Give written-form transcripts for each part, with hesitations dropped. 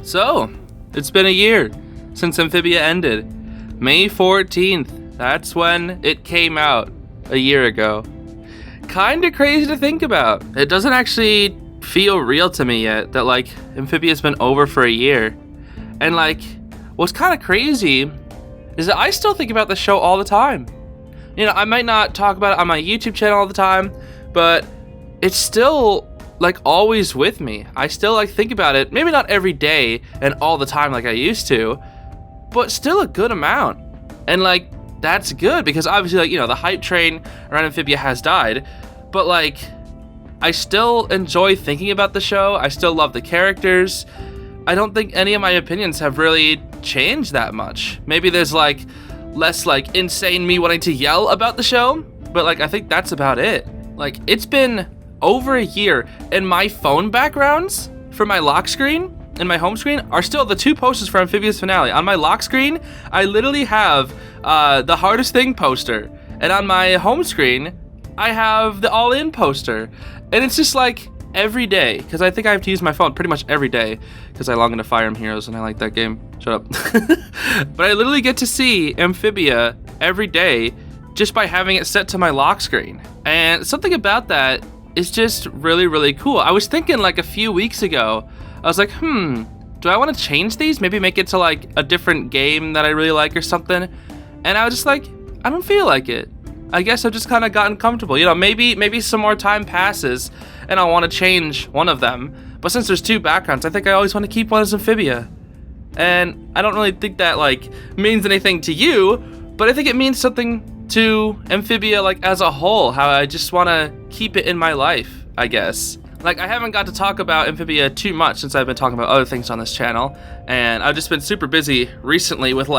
So, it's been a year since Amphibia ended. May 14th, that's when it came out a year ago. Kinda crazy to think about. It doesn't actually feel real to me yet that, Amphibia's been over for a year. And, what's kinda crazy is that I still think about the show all the time. You know, I might not talk about it on my YouTube channel all the time, but it's still always with me. I still think about it, maybe not every day and all the time like I used to, but still a good amount. And that's good because obviously the hype train around Amphibia has died, but I still enjoy thinking about the show. I still love the characters. I don't think any of my opinions have really changed that much. Maybe there's less insane me wanting to yell about the show, but I think that's about it. It's been over a year, and my phone backgrounds for my lock screen and my home screen are still the two posters for Amphibia's finale. On my lock screen, I literally have the hardest thing poster, and on my home screen, I have the all-in poster. And it's just every day, because I think I have to use my phone pretty much every day, because I log into Fire Emblem Heroes and I like that game. Shut up. But I literally get to see Amphibia every day just by having it set to my lock screen. And something about that is just really, really cool. I was thinking a few weeks ago, I was do I want to change these? Maybe make it to a different game that I really like or something. And I was just I don't feel like it. I guess I've just kind of gotten comfortable. Maybe some more time passes and I'll want to change one of them. But since there's two backgrounds, I think I always want to keep one as Amphibia. And I don't really think that means anything to you, but I think it means something to Amphibia as a whole, how I just want to keep it in my life, I guess. I haven't got to talk about Amphibia too much since I've been talking about other things on this channel, and I've just been super busy recently with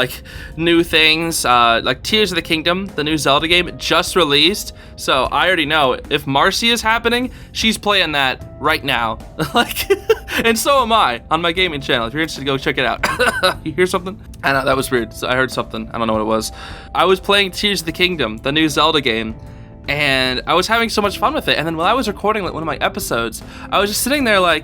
new things, Tears of the Kingdom, the new Zelda game, just released, so I already know if Marcy is happening, she's playing that right now. And so am I on my gaming channel. If you're interested, go check it out. You hear something? I know, that was weird. So I heard something. I don't know what it was. I was playing Tears of the Kingdom, the new Zelda game, and I was having so much fun with it. And then while I was recording one of my episodes, I was just sitting there I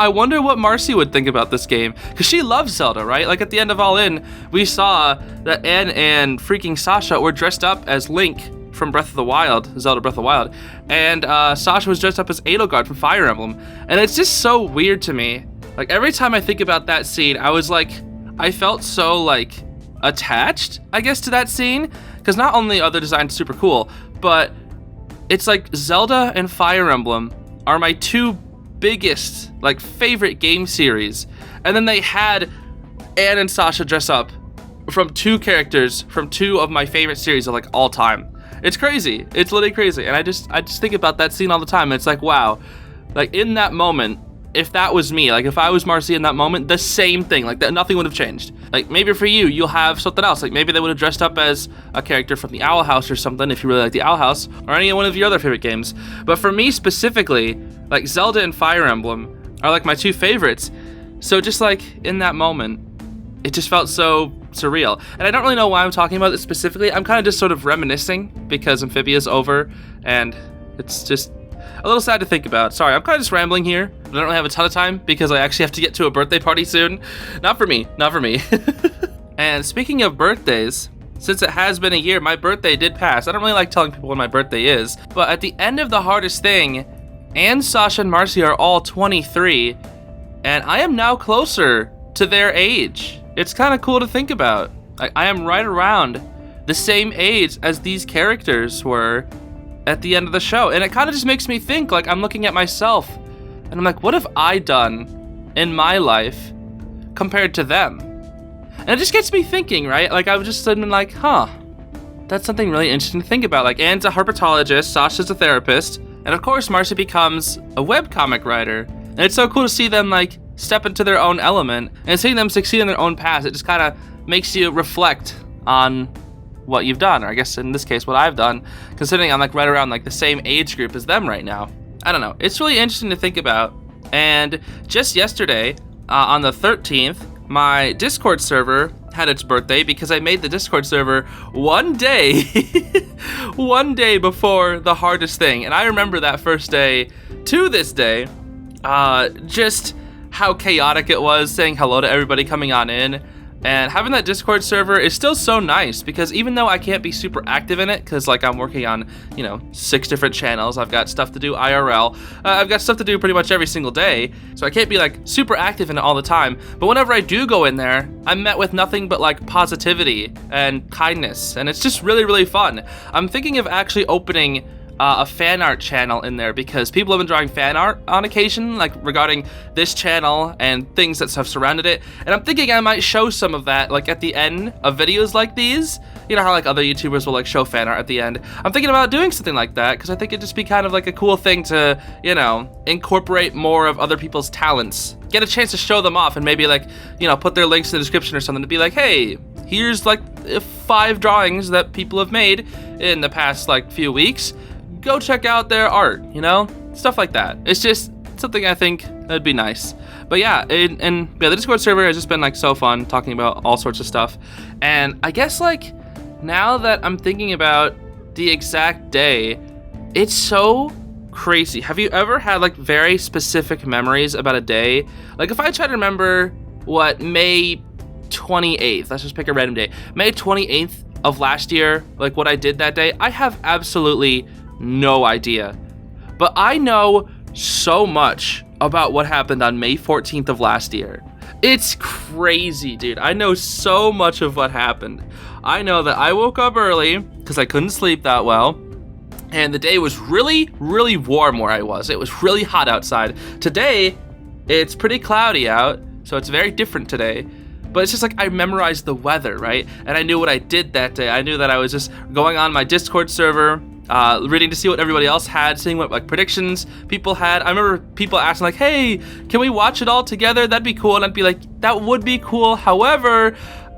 wonder what Marcy would think about this game. Because she loves Zelda, right? At the end of All In, we saw that Anne and freaking Sasha were dressed up as Link from Breath of the Wild, Zelda Breath of the Wild. And Sasha was dressed up as Edelgard from Fire Emblem. And it's just so weird to me. Every time I think about that scene, I was I felt so attached, I guess, to that scene. Because not only are the designs super cool, but it's Zelda and Fire Emblem are my two biggest favorite game series, and then they had Anne and Sasha dress up from two characters from two of my favorite series of all time. It's crazy. It's literally crazy, and I just think about that scene all the time. And it's wow, in that moment, if that was me, if I was Marcy in that moment, the same thing, that nothing would have changed. Maybe for you'll have something else. Maybe they would have dressed up as a character from the Owl House or something, if you really like the Owl House, or any one of your other favorite games. But for me specifically, Zelda and Fire Emblem are my two favorites. So just in that moment, it just felt so surreal. And I don't really know why I'm talking about it specifically. I'm kind of just sort of reminiscing because Amphibia's over, and it's just a little sad to think about. Sorry, I'm kind of just rambling here. I don't really have a ton of time because I actually have to get to a birthday party soon. Not for me. And speaking of birthdays, since it has been a year, my birthday did pass. I don't really like telling people when my birthday is, but at the end of the hardest thing, Anne, Sasha, and Marcy are all 23, and I am now closer to their age. It's kind of cool to think about. I am right around the same age as these characters were at the end of the show. And it kind of just makes me think, I'm looking at myself, and I'm what have I done in my life compared to them? And it just gets me thinking, right? I've just been that's something really interesting to think about. Anne's a herpetologist, Sasha's a therapist, and of course Marcy becomes a webcomic writer. And it's so cool to see them step into their own element, and seeing them succeed in their own paths. It just kind of makes you reflect on what you've done, or I guess in this case what I've done, considering I'm right around the same age group as them right now. I don't know, it's really interesting to think about. And just yesterday, on the 13th, my Discord server had its birthday because I made the Discord server one day before the hardest thing. And I remember that first day to this day, just how chaotic it was, saying hello to everybody coming on in. And having that Discord server is still so nice, because even though I can't be super active in it, because like I'm working on, 6 different channels, I've got stuff to do IRL, I've got stuff to do pretty much every single day, so I can't be like super active in it all the time. But whenever I do go in there, I'm met with nothing but like positivity and kindness, and it's just really, really fun. I'm thinking of actually opening a fan art channel in there, because people have been drawing fan art on occasion, like regarding this channel and things that have surrounded it. And I'm thinking I might show some of that like at the end of videos like these. You know how like other YouTubers will like show fan art at the end. I'm thinking about doing something like that, because I think it'd just be kind of like a cool thing to, incorporate more of other people's talents. Get a chance to show them off, and maybe like, put their links in the description or something to be like, hey, here's like 5 drawings that people have made in the past like few weeks. Go check out their art, stuff like that. It's just something I think that'd be nice. But yeah, the Discord server has just been like so fun, talking about all sorts of stuff. And I guess like now that I'm thinking about the exact day, it's so crazy. Have you ever had like very specific memories about a day? Like if I try to remember what May 28th, let's just pick a random day, May 28th of last year, like what I did that day, I have absolutely no idea. But I know so much about what happened on May 14th of last year. It's crazy, dude. I know so much of what happened. I know that I woke up early because I couldn't sleep that well, and the day was really, really warm where I was. It was really hot outside. Today, it's pretty cloudy out, so it's very different today. But it's just like I memorized the weather, right? And I knew what I did that day. I knew that I was just going on my Discord server, reading to see what everybody else had, seeing what like predictions people had. I remember people asking like, hey, can we watch it all together? That'd be cool. And I'd be like, that would be cool. However,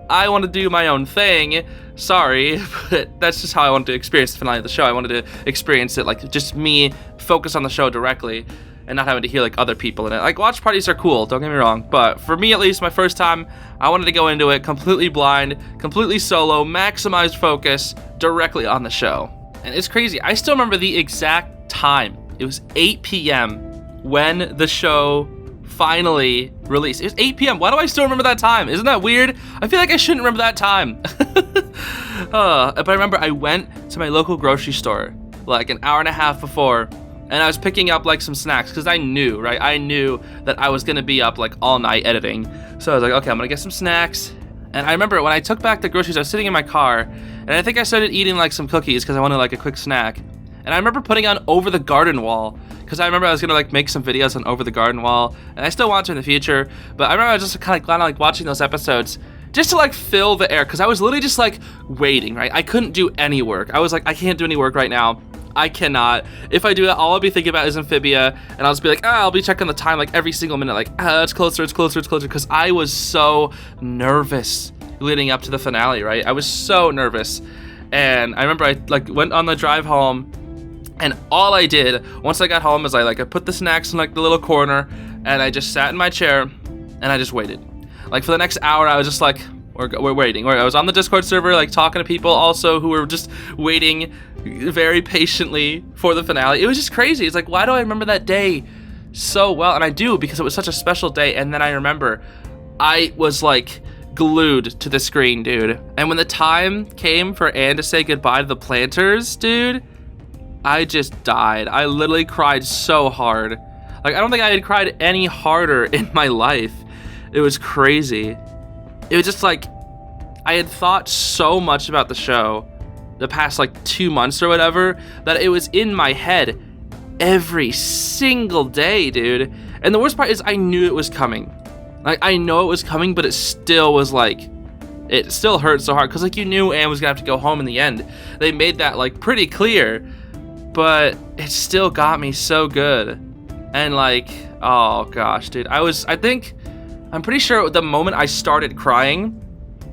I want to do my own thing. Sorry, but that's just how I wanted to experience the finale of the show. I wanted to experience it like just me focus on the show directly and not having to hear like other people in it. Like watch parties are cool, don't get me wrong, but for me at least, my first time, I wanted to go into it completely blind, completely solo, maximized focus directly on the show. And it's crazy. I still remember the exact time. It was 8 p.m. when the show finally released. It was 8 p.m. Why do I still remember that time? Isn't that weird? I feel like I shouldn't remember that time. But I remember I went to my local grocery store like an hour and a half before, and I was picking up like some snacks because I knew, right? I knew that I was going to be up like all night editing. So I was like, okay, I'm going to get some snacks. And I remember when I took back the groceries, I was sitting in my car, and I think I started eating like some cookies because I wanted like a quick snack. And I remember putting on Over the Garden Wall because I remember I was gonna like make some videos on Over the Garden Wall, and I still want to in the future. But I remember I was just kind of glad like watching those episodes just to like fill the air, because I was literally just like waiting, right? I couldn't do any work. I was like, I can't do any work right now. I cannot. If I do that, all I'll be thinking about is Amphibia, and I'll just be like, I'll be checking the time like every single minute, like, it's closer, because I was so nervous leading up to the finale, right? I was so nervous. And I remember I like went on the drive home, and all I did once I got home is I put the snacks in like the little corner, and I just sat in my chair and I just waited. Like for the next hour, I was just like, we're waiting. I was on the Discord server, like talking to people also who were just waiting very patiently for the finale. It was just crazy. It's like, why do I remember that day so well? And I do, because it was such a special day. And then I remember I was like glued to the screen, dude. And when the time came for Anne to say goodbye to the planters, dude, I just died. I literally cried so hard. Like, I don't think I had cried any harder in my life. It was crazy. It was just like, I had thought so much about the show the past like 2 months or whatever, that it was in my head every single day, dude. And the worst part is I knew it was coming. Like, I know it was coming, but it still was like, it still hurt so hard, because like you knew Anne was gonna have to go home in the end. They made that like pretty clear, but it still got me so good. And like, oh gosh, dude, I'm pretty sure the moment I started crying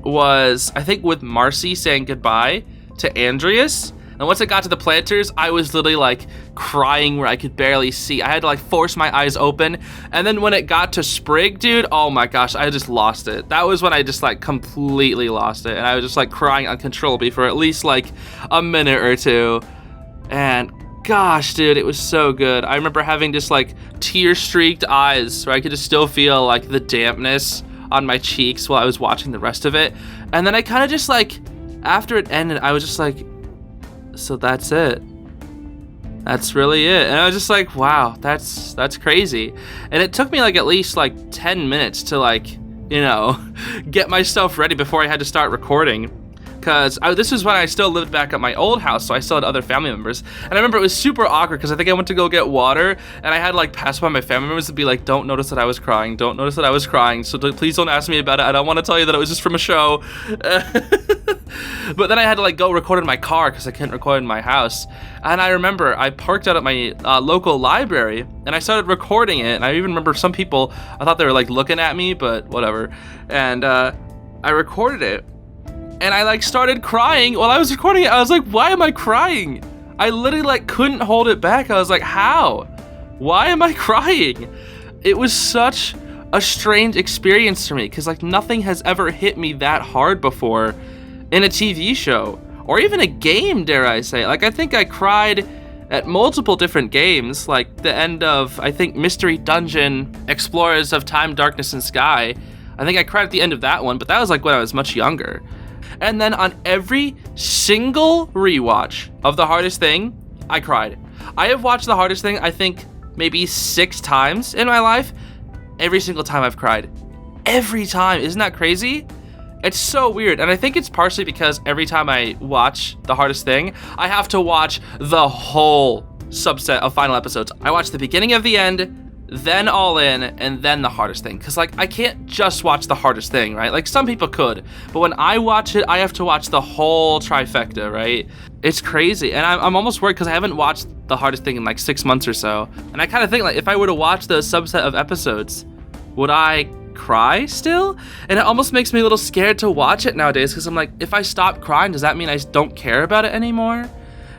was, I think, with Marcy saying goodbye to Andreas. And once I got to the planters, I was literally like crying where I could barely see. I had to like force my eyes open. And then when it got to Sprig, dude, oh my gosh, I just lost it. That was when I just like completely lost it. And I was just like crying uncontrollably for at least like a minute or two. And gosh, dude, it was so good. I remember having just like tear-streaked eyes where I could just still feel like the dampness on my cheeks while I was watching the rest of it. And then I kind of just like, after it ended, I was just like, so that's it. That's really it. And I was just like, wow, that's crazy. And it took me like at least like 10 minutes to like, you know, get myself ready before I had to start recording. Because this was when I still lived back at my old house, so I still had other family members. And I remember it was super awkward because I think I went to go get water, and I had like pass by my family members and be like, don't notice that I was crying, don't notice that I was crying, so please don't ask me about it. I don't want to tell you that it was just from a show. But then I had to like go record in my car because I couldn't record in my house. And I remember I parked out at my local library, and I started recording it. And I even remember some people, I thought they were like looking at me, but whatever. And I recorded it. And I like started crying while I was recording it. I was like, why am I crying? I literally like couldn't hold it back. I was like, how? Why am I crying? It was such a strange experience for me because like nothing has ever hit me that hard before in a TV show or even a game, dare I say. Like I think I cried at multiple different games, like the end of, I think, Mystery Dungeon Explorers of Time, Darkness, and Sky. I think I cried at the end of that one, but that was like when I was much younger. And then on every single rewatch of The Hardest Thing, I cried. I have watched The Hardest Thing, I think, maybe 6 times in my life. Every single time I've cried. Every time. Isn't that crazy? It's so weird. And I think it's partially because every time I watch The Hardest Thing, I have to watch the whole subset of final episodes. I watch the beginning of the end, then All In, and then The Hardest Thing. Because, like, I can't just watch The Hardest Thing, right? Like, some people could. But when I watch it, I have to watch the whole trifecta, right? It's crazy. And I'm almost worried because I haven't watched The Hardest Thing in, like, 6 months or so. And I kind of think, like, if I were to watch the subset of episodes, would I cry still? And it almost makes me a little scared to watch it nowadays because I'm like, if I stop crying, does that mean I don't care about it anymore?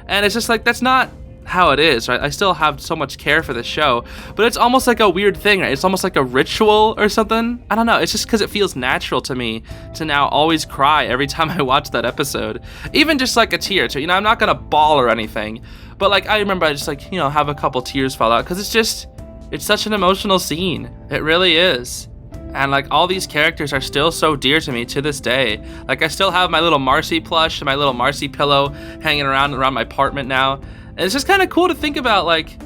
And it's just like, that's not how it is, right? I still have so much care for the show, but it's almost like a weird thing, right? It's almost like a ritual or something. I don't know. It's just because it feels natural to me to now always cry every time I watch that episode. Even just like a tear, too. You know, I'm not gonna bawl or anything, but like I remember I just like, you know, have a couple tears fall out because it's such an emotional scene. It really is. And like all these characters are still so dear to me to this day. Like I still have my little Marcy plush and my little Marcy pillow hanging around my apartment now. And it's just kind of cool to think about like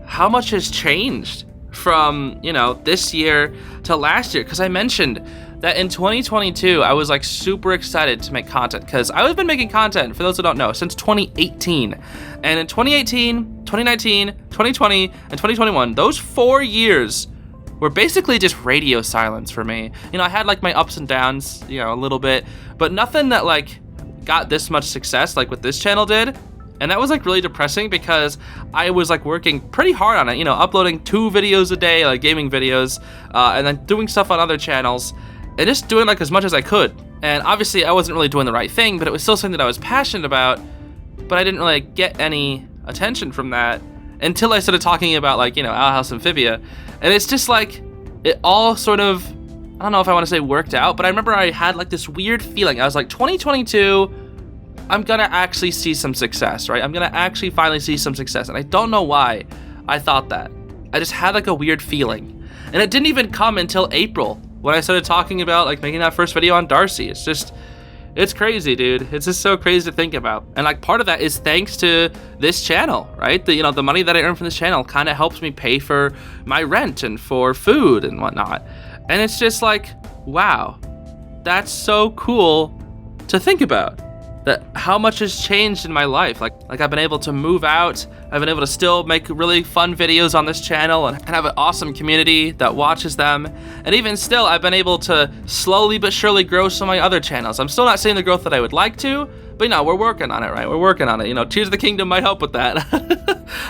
how much has changed from, you know, this year to last year. Because I mentioned that in 2022, I was like super excited to make content because I've been making content, for those who don't know, since 2018. And in 2018, 2019, 2020, and 2021, those 4 years were basically just radio silence for me. You know, I had like my ups and downs, you know, a little bit, but nothing that like got this much success like what this channel did. And that was like really depressing because I was like working pretty hard on it, you know, uploading 2 videos a day, like gaming videos, and then doing stuff on other channels and just doing like as much as I could. And obviously I wasn't really doing the right thing, but it was still something that I was passionate about, but I didn't really get any attention from that until I started talking about like, you know, Owl House Amphibia. And it's just like, it all sort of, I don't know if I want to say worked out, but I remember I had like this weird feeling. I was like, 2022, I'm gonna actually see some success, right? I'm gonna actually finally see some success. And I don't know why I thought that. I just had like a weird feeling. And it didn't even come until April when I started talking about like making that first video on Dulce. It's just, it's crazy, dude. It's just so crazy to think about. And like part of that is thanks to this channel, right? The, you know, the money that I earn from this channel kind of helps me pay for my rent and for food and whatnot. And it's just like, wow, that's so cool to think about. That how much has changed in my life. Like I've been able to move out. I've been able to still make really fun videos on this channel and have an awesome community that watches them. And even still, I've been able to slowly but surely grow some of my other channels. I'm still not seeing the growth that I would like to, but you know, we're working on it, right? We're working on it. You know, Tears of the Kingdom might help with that.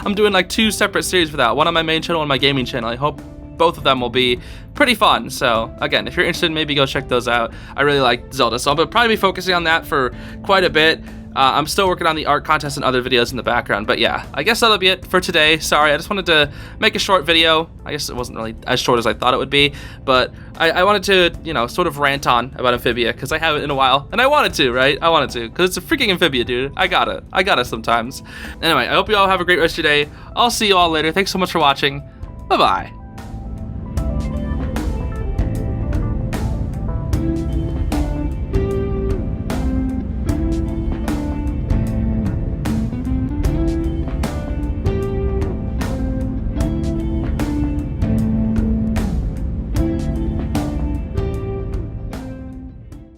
I'm doing like 2 separate series for that. One on my main channel and my gaming channel. I hope both of them will be pretty fun. So again, if you're interested, maybe go check those out. I really like Zelda, so I'll probably be focusing on that for quite a bit. I'm still working on the art contest and other videos in the background, but yeah, I guess that'll be it for today. Sorry, I just wanted to make a short video. I guess it wasn't really as short as I thought it would be, but I wanted to, you know, sort of rant on about Amphibia, because I haven't in a while, and I wanted to, right? I wanted to, because it's a freaking Amphibia, dude. I got it sometimes. Anyway, I hope you all have a great rest of your day. I'll see you all later. Thanks so much for watching. Bye-bye.